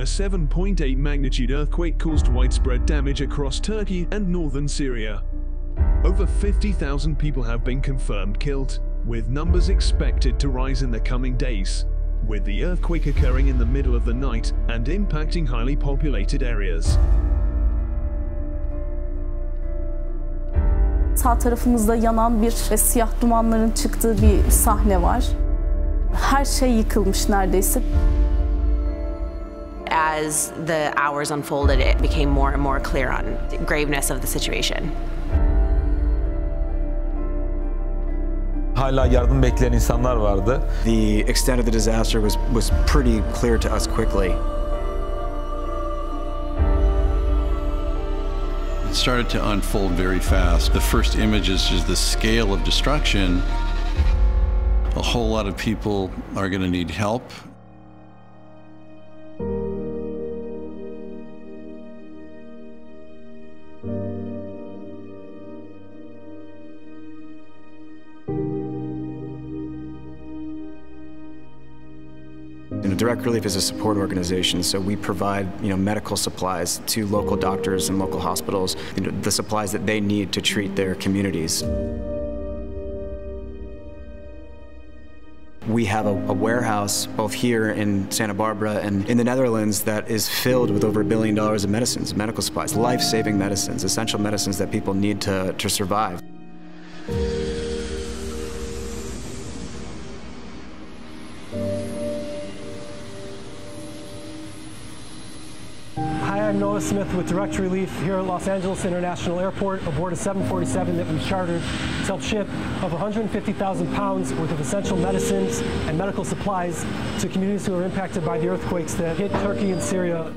A 7.8 magnitude earthquake caused widespread damage across Turkey and northern Syria. Over 50,000 people have been confirmed killed, with numbers expected to rise in the coming days, with the earthquake occurring in the middle of the night and impacting highly populated areas. Sağ tarafımızda yanan bir ve siyah dumanların çıktığı bir sahne var. Her şey yıkılmış neredeyse. As the hours unfolded, it became more and more clear on the graveness of the situation. Hala yardım bekleyen insanlar vardı. The extent of the disaster was pretty clear to us quickly. It started to unfold very fast. The first images, just the scale of destruction. A whole lot of people are going to need help. Direct Relief is a support organization, so we provide, medical supplies to local doctors and local hospitals, the supplies that they need to treat their communities. We have a warehouse both here in Santa Barbara and in the Netherlands that is filled with over $1 billion of medicines, medical supplies, life-saving medicines, essential medicines that people need to survive. Hi, I'm Noah Smith with Direct Relief here at Los Angeles International Airport aboard a 747 that we chartered to help ship over 150,000 pounds worth of essential medicines and medical supplies to communities who are impacted by the earthquakes that hit Turkey and Syria.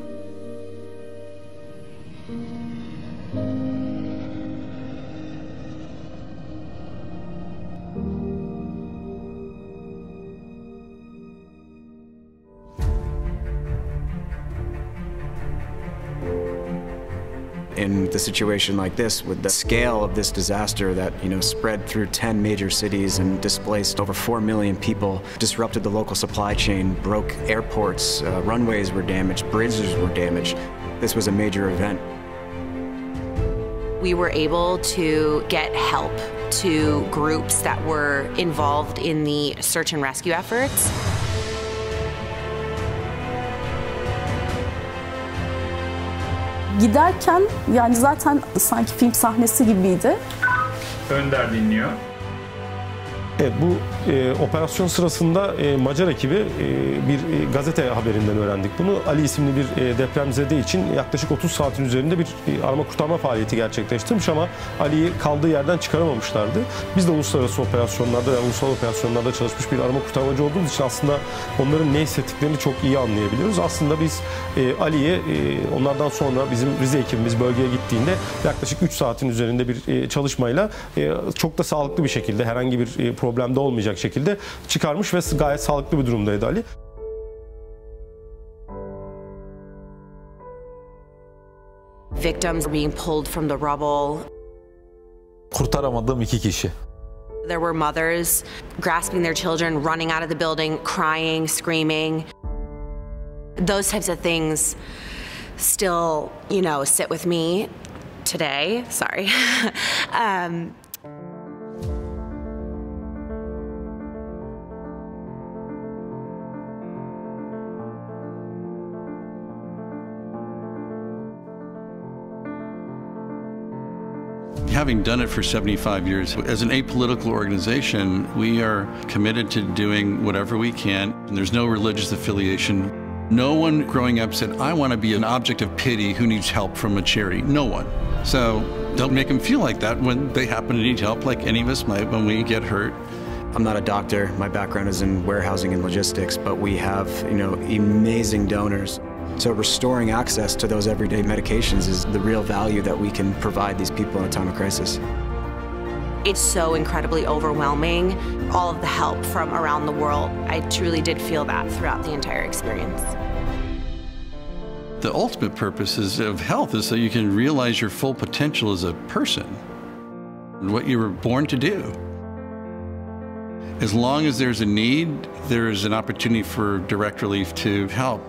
In the situation like this, with the scale of this disaster that, spread through 10 major cities and displaced over 4 million people, disrupted the local supply chain, broke airports, runways were damaged, bridges were damaged. This was a major event. We were able to get help to groups that were involved in the search and rescue efforts. Giderken yani zaten sanki film sahnesi gibiydi. Önder dinliyor. Evet, bu operasyon sırasında Macar ekibi bir gazete haberinden öğrendik bunu. Ali isimli bir depremzede için yaklaşık 30 saatin üzerinde bir arama kurtarma faaliyeti gerçekleştirmiş ama Ali'yi kaldığı yerden çıkaramamışlardı. Biz de uluslararası operasyonlarda ve ulusal operasyonlarda çalışmış bir arama kurtarmacı olduğumuz için aslında onların ne hissettiklerini çok iyi anlayabiliyoruz. Aslında biz Ali'yi onlardan sonra bizim Rize ekibimiz bölgeye gittiğinde yaklaşık 3 saatin üzerinde bir çalışmayla çok da sağlıklı bir şekilde herhangi bir problemde olmayacak şekilde çıkarmış ve gayet sağlıklı bir durumdaydı Ali. Victims being pulled from the rubble. Kurtaramadığım 2 kişi. There were mothers grasping their children, running out of the building, crying, screaming. Those types of things still, sit with me today. Sorry. Having done it for 75 years, as an apolitical organization, we are committed to doing whatever we can. And there's no religious affiliation. No one growing up said, I want to be an object of pity who needs help from a charity. No one. So don't make them feel like that when they happen to need help, like any of us might when we get hurt. I'm not a doctor. My background is in warehousing and logistics, but we have, amazing donors. So restoring access to those everyday medications is the real value that we can provide these people in a time of crisis. It's so incredibly overwhelming, all of the help from around the world. I truly did feel that throughout the entire experience. The ultimate purpose of health is so you can realize your full potential as a person and what you were born to do. As long as there's a need, there's an opportunity for Direct Relief to help.